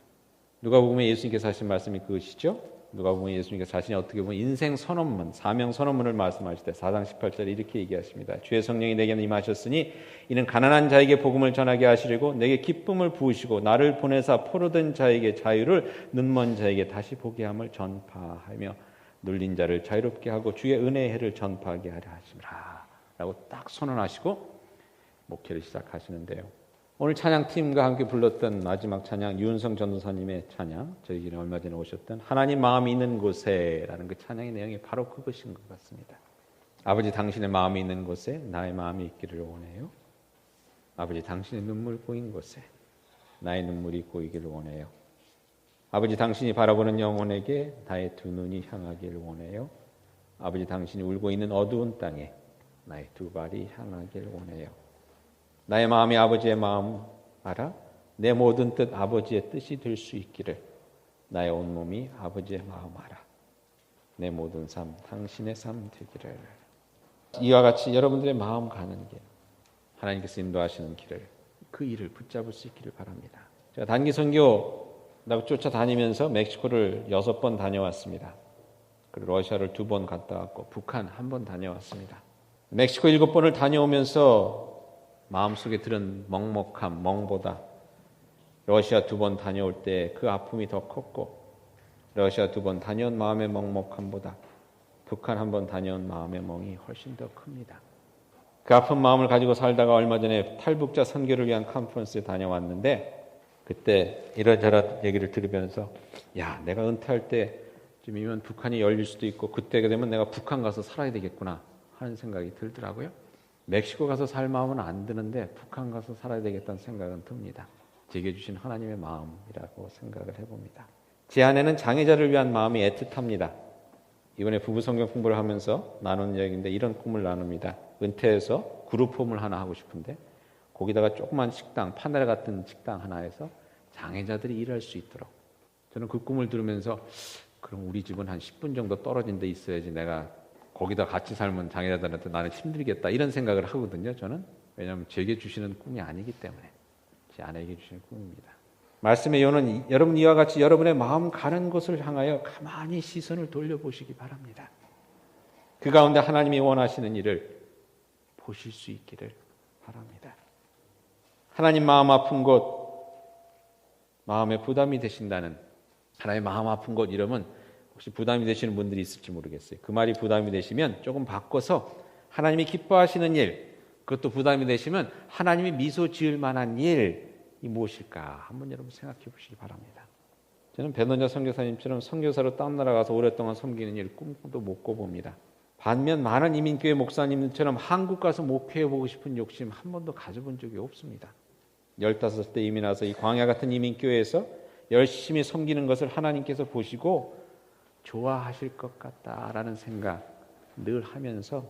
누가복음에 예수님께서 하신 말씀이 그것이죠. 누가복음에 예수님께서 자신이 어떻게 보면 인생 선언문, 사명 선언문을 말씀하실 때 4장 18절에 이렇게 얘기하십니다. 주의 성령이 내게는 임하셨으니 이는 가난한 자에게 복음을 전하게 하시려고 내게 기쁨을 부으시고 나를 보내사 포로된 자에게 자유를 눈먼 자에게 다시 보게 함을 전파하며 눌린 자를 자유롭게 하고 주의 은혜의 해를 전파하게 하려 하심이라 라고 딱 선언하시고 목회를 시작하시는데요. 오늘 찬양팀과 함께 불렀던 마지막 찬양, 유은성 전도사님의 찬양, 저희 길에 얼마 전에 오셨던 하나님 마음이 있는 곳에라는 그 찬양의 내용이 바로 그것인 것 같습니다. 아버지, 당신의 마음이 있는 곳에 나의 마음이 있기를 원해요. 아버지, 당신의 눈물 고인 곳에 나의 눈물이 고이기를 원해요. 아버지, 당신이 바라보는 영혼에게 나의 두 눈이 향하기를 원해요. 아버지, 당신이 울고 있는 어두운 땅에 나의 두 발이 향하기를 원해요. 나의 마음이 아버지의 마음 알아 내 모든 뜻 아버지의 뜻이 될 수 있기를. 나의 온몸이 아버지의 마음 알아 내 모든 삶 당신의 삶 되기를. 이와 같이 여러분들의 마음 가는 길, 하나님께서 인도하시는 길을, 그 일을 붙잡을 수 있기를 바랍니다. 제가 단기 선교 쫓아다니면서 멕시코를 6번 다녀왔습니다. 그리고 러시아를 2번 갔다 왔고 북한 1번 다녀왔습니다. 멕시코 7번을 다녀오면서 마음속에 들은 먹먹함, 멍보다 러시아 2번 다녀올 때 그 아픔이 더 컸고, 러시아 2번 다녀온 마음의 먹먹함보다 북한 1번 다녀온 마음의 멍이 훨씬 더 큽니다. 그 아픈 마음을 가지고 살다가 얼마 전에 탈북자 선교를 위한 컨퍼런스에 다녀왔는데, 그때 이런저런 얘기를 들으면서 야, 내가 은퇴할 때쯤이면 북한이 열릴 수도 있고 그때가 되면 내가 북한 가서 살아야 되겠구나 하는 생각이 들더라고요. 멕시코 가서 살 마음은 안 드는데 북한 가서 살아야 되겠다는 생각은 듭니다. 제게 주신 하나님의 마음이라고 생각을 해봅니다. 제 안에는 장애자를 위한 마음이 애틋합니다. 이번에 부부 성경 공부를 하면서 나눈 이야기인데 이런 꿈을 나눕니다. 은퇴해서 그룹홈을 하나 하고 싶은데 거기다가 조그만 식당, 파넬 같은 식당 하나에서 장애자들이 일할 수 있도록. 저는 그 꿈을 들으면서 그럼 우리 집은 한 10분 정도 떨어진 데 있어야지 내가 거기다 같이 살면 장애자들한테 나는 힘들겠다 이런 생각을 하거든요. 저는. 왜냐하면 제게 주시는 꿈이 아니기 때문에. 제 아내에게 주시는 꿈입니다. 말씀의 요는 여러분 이와 같이 여러분의 마음 가는 곳을 향하여 가만히 시선을 돌려보시기 바랍니다. 그 가운데 하나님이 원하시는 일을 보실 수 있기를 바랍니다. 하나님 마음 아픈 곳, 마음에 부담이 되신다는, 하나님 마음 아픈 곳 이러면 혹시 부담이 되시는 분들이 있을지 모르겠어요. 그 말이 부담이 되시면 조금 바꿔서 하나님이 기뻐하시는 일, 그것도 부담이 되시면 하나님이 미소 지을 만한 일이 무엇일까 한번 여러분 생각해 보시기 바랍니다. 저는 베노자 선교사님처럼 선교사로 딴 나라 가서 오랫동안 섬기는 일 꿈도 못 꿔봅니다. 반면 많은 이민교회 목사님들처럼 한국 가서 목회해보고 싶은 욕심 한 번도 가져본 적이 없습니다. 15대 이민 와서 이 광야 같은 이민교회에서 열심히 섬기는 것을 하나님께서 보시고 좋아하실 것 같다라는 생각 늘 하면서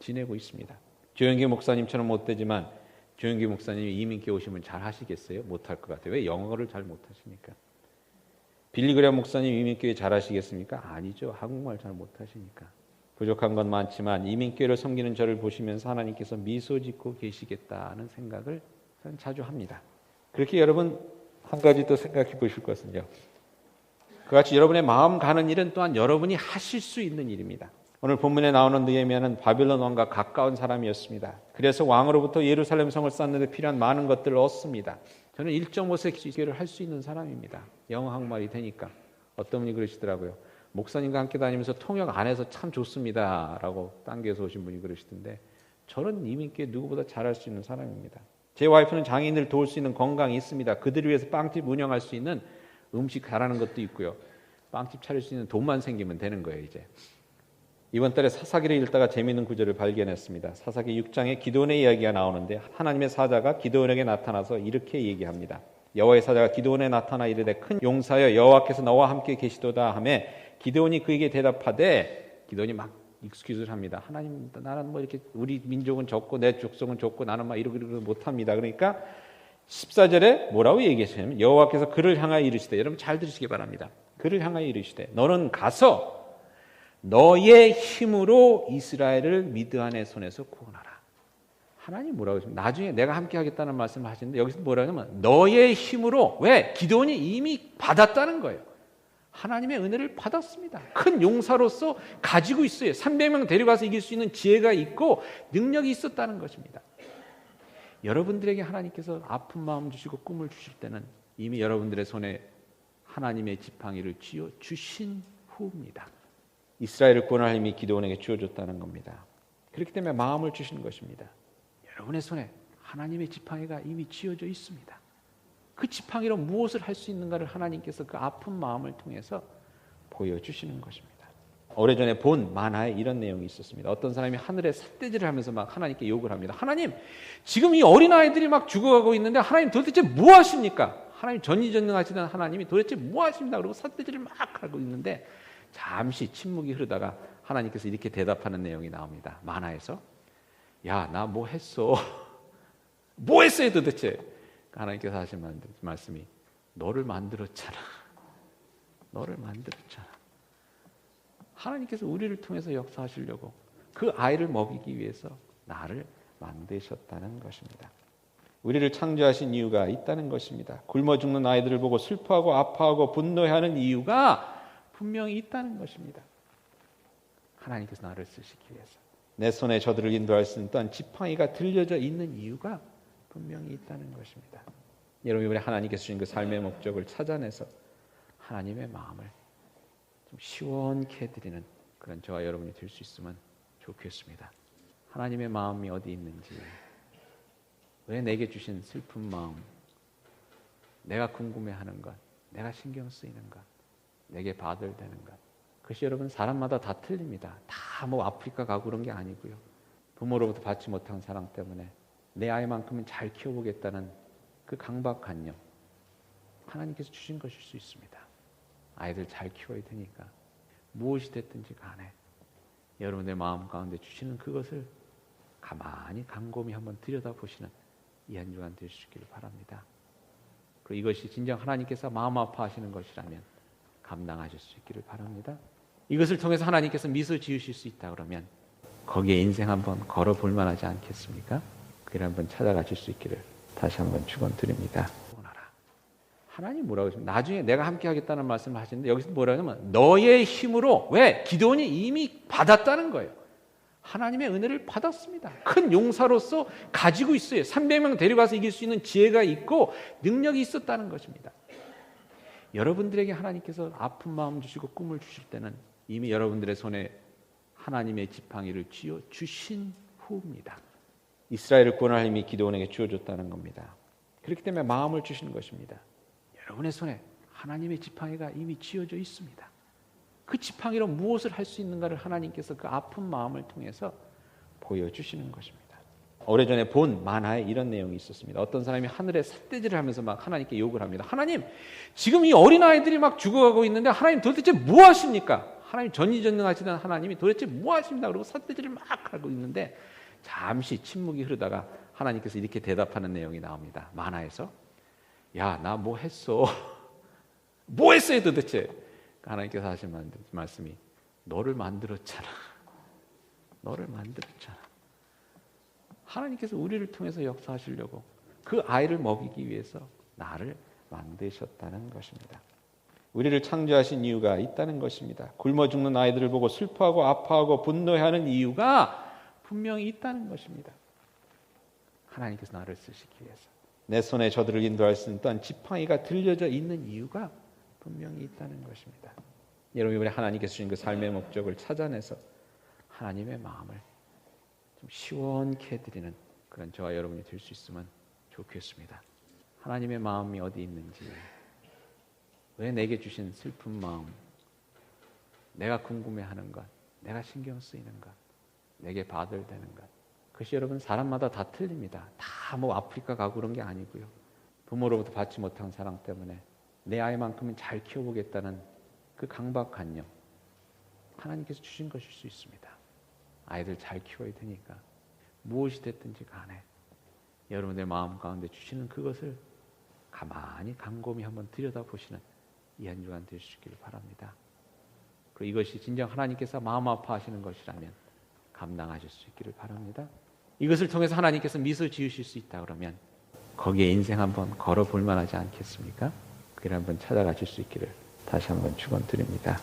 지내고 있습니다. 조영기 목사님처럼 못 되지만 조영기 목사님이 이민교회 오시면 잘 하시겠어요? 못할 것 같아요. 왜? 영어를 잘 못하시니까. 빌리그레엄 목사님 이민교회 잘 하시겠습니까? 아니죠. 한국말 잘 못하시니까. 부족한 건 많지만 이민교회를 섬기는 저를 보시면서 하나님께서 미소 짓고 계시겠다는 생각을 저는 자주 합니다. 그렇게 여러분 한 가지 또 생각해 보실 것은요. 그같이 여러분의 마음 가는 일은 또한 여러분이 하실 수 있는 일입니다. 오늘 본문에 나오는 느헤미야는 바빌론 왕과 가까운 사람이었습니다. 그래서 왕으로부터 예루살렘 성을 쌓는 데 필요한 많은 것들을 얻습니다. 저는 1.5세기 기계를 할 수 있는 사람입니다. 영어 한국말이 되니까. 어떤 분이 그러시더라고요. 목사님과 함께 다니면서 통역 안 해서 참 좋습니다 라고 딴 교회에서 오신 분이 그러시던데 저는 이민교회 누구보다 잘할 수 있는 사람입니다. 제 와이프는 장애인을 도울 수 있는 건강이 있습니다. 그들을 위해서 빵집 운영할 수 있는 음식 잘하는 것도 있고요. 빵집 차릴 수 있는 돈만 생기면 되는 거예요. 이제 이번 달에 사사기를 읽다가 재미있는 구절을 발견했습니다. 사사기 6장에 기드온의 이야기가 나오는데 하나님의 사자가 기드온에게 나타나서 이렇게 얘기합니다. 여호와의 사자가 기드온에 나타나 이르되 큰 용사여 여호와께서 너와 함께 계시도다 하매 기드온이 그에게 대답하되 기드온이 막 익스큐즈를 합니다. 하나님 나는 뭐 이렇게 우리 민족은 적고 내 족속은 적고 나는 막 이러고 못합니다. 그러니까 14절에 뭐라고 얘기하시냐면 여호와께서 그를 향하여 이르시되, 여러분 잘 들으시기 바랍니다. 그를 향하여 이르시되 너는 가서 너의 힘으로 이스라엘을 미드안의 손에서 구원하라. 하나님 뭐라고 하십니까? 나중에 내가 함께 하겠다는 말씀을 하시는데 여기서 뭐라고 하냐면 너의 힘으로. 왜? 기드온이 이미 받았다는 거예요. 하나님의 은혜를 받았습니다. 큰 용사로서 가지고 있어요. 300명 데려가서 이길 수 있는 지혜가 있고 능력이 있었다는 것입니다. 여러분들에게 하나님께서 아픈 마음 주시고 꿈을 주실 때는 이미 여러분들의 손에 하나님의 지팡이를 쥐어 주신 후입니다. 이스라엘을 구원할 힘이 기드온에게 주어졌다는 겁니다. 그렇기 때문에 마음을 주시는 것입니다. 여러분의 손에 하나님의 지팡이가 이미 쥐어져 있습니다. 그 지팡이로 무엇을 할 수 있는가를 하나님께서 그 아픈 마음을 통해서 보여주시는 것입니다. 오래전에 본 만화에 이런 내용이 있었습니다. 어떤 사람이 하늘에 삿대질을 하면서 막 하나님께 욕을 합니다. 하나님, 지금 이 어린아이들이 막 죽어가고 있는데 하나님 도대체 뭐 하십니까? 하나님 전지전능하시던 하나님이 도대체 뭐 하십니까? 그리고 삿대질을 막 하고 있는데 잠시 침묵이 흐르다가 하나님께서 이렇게 대답하는 내용이 나옵니다. 만화에서. 야, 나 뭐 했어? 뭐 했어요 도대체? 하나님께서 하신 말씀이 너를 만들었잖아. 너를 만들었잖아. 하나님께서 우리를 통해서 역사하시려고 그 아이를 먹이기 위해서 나를 만드셨다는 것입니다. 우리를 창조하신 이유가 있다는 것입니다. 굶어 죽는 아이들을 보고 슬퍼하고 아파하고 분노해하는 이유가 분명히 있다는 것입니다. 하나님께서 나를 쓰시기 위해서 내 손에 저들을 인도할 수 있는 또한 지팡이가 들려져 있는 이유가 분명히 있다는 것입니다. 여러분, 이번에 하나님께서 주신 그 삶의 목적을 찾아내서 하나님의 마음을 좀 시원케 해드리는 그런 저와 여러분이 될 수 있으면 좋겠습니다. 하나님의 마음이 어디 있는지, 왜 내게 주신 슬픈 마음, 내가 궁금해하는 것, 내가 신경 쓰이는 것, 내게 바들되는 것, 그것이 여러분 사람마다 다 틀립니다. 다 뭐 아프리카 가고 그런 게 아니고요. 부모로부터 받지 못한 사랑 때문에 내 아이만큼은 잘 키워보겠다는 그 강박관념, 하나님께서 주신 것일 수 있습니다. 아이들 잘 키워야 되니까 무엇이 됐든지 간에 여러분의 마음 가운데 주시는 그것을 가만히 곰곰이 한번 들여다보시는 이 한 주간 될 수 있기를 바랍니다. 그리고 이것이 진정 하나님께서 마음 아파하시는 것이라면 감당하실 수 있기를 바랍니다. 이것을 통해서 하나님께서 미소 지으실 수 있다 그러면 거기에 인생 한번 걸어볼 만하지 않겠습니까? 그를 한번 찾아가실 수 있기를 다시 한번 축원드립니다. 하나님 뭐라고 하십니까? 나중에 내가 함께 하겠다는 말씀을 하시는데 여기서 뭐라고 하냐면 너의 힘으로, 왜? 기드온이 이미 받았다는 거예요. 하나님의 은혜를 받았습니다. 큰 용사로서 가지고 있어요. 300명 데려가서 이길 수 있는 지혜가 있고 능력이 있었다는 것입니다. 여러분들에게 하나님께서 아픈 마음 주시고 꿈을 주실 때는 이미 여러분들의 손에 하나님의 지팡이를 쥐어 주신 후입니다. 이스라엘을 구원할 힘이 기드온에게 주어졌다는 겁니다. 그렇기 때문에 마음을 주시는 것입니다. 여러분의 손에 하나님의 지팡이가 이미 쥐어져 있습니다. 그 지팡이로 무엇을 할 수 있는가를 하나님께서 그 아픈 마음을 통해서 보여주시는 것입니다. 오래전에 본 만화에 이런 내용이 있었습니다. 어떤 사람이 하늘에 삿대질을 하면서 막 하나님께 욕을 합니다. 하나님, 지금 이 어린아이들이 막 죽어가고 있는데 하나님 도대체 뭐 하십니까? 하나님 전지전능하시던 하나님이 도대체 뭐 하십니까? 그리고 삿대질을 막 하고 있는데 잠시 침묵이 흐르다가 하나님께서 이렇게 대답하는 내용이 나옵니다. 만화에서. 야, 나 뭐 했어? 뭐 했어요 도대체? 하나님께서 하신 말씀이 너를 만들었잖아. 너를 만들었잖아. 하나님께서 우리를 통해서 역사하시려고 그 아이를 먹이기 위해서 나를 만드셨다는 것입니다. 우리를 창조하신 이유가 있다는 것입니다. 굶어 죽는 아이들을 보고 슬퍼하고 아파하고 분노해하는 이유가 분명히 있다는 것입니다. 하나님께서 나를 쓰시기 위해서 내 손에 저들을 인도할 수 있는 또한 지팡이가 들려져 있는 이유가 분명히 있다는 것입니다. 여러분, 이번에 하나님께서 주신 그 삶의 목적을 찾아내서 하나님의 마음을 좀 시원케 해드리는 그런 저와 여러분이 될 수 있으면 좋겠습니다. 하나님의 마음이 어디 있는지, 왜 내게 주신 슬픈 마음, 내가 궁금해하는 것, 내가 신경 쓰이는 것, 내게 바들되는 것, 그것이 여러분 사람마다 다 틀립니다. 다 뭐 아프리카 가고 그런 게 아니고요. 부모로부터 받지 못한 사랑 때문에 내 아이만큼은 잘 키워보겠다는 그 강박관념, 하나님께서 주신 것일 수 있습니다. 아이들 잘 키워야 되니까 무엇이 됐든지 간에 여러분의 마음 가운데 주시는 그것을 가만히 곰곰이 한번 들여다보시는 이 한 주간 될 수 있기를 바랍니다. 그리고 이것이 진정 하나님께서 마음 아파하시는 것이라면 감당하실 수 있기를 바랍니다. 이것을 통해서 하나님께서 미소 지으실 수 있다 그러면 거기에 인생 한번 걸어볼 만하지 않겠습니까? 그를 한번 찾아가실 수 있기를 다시 한번 축원드립니다.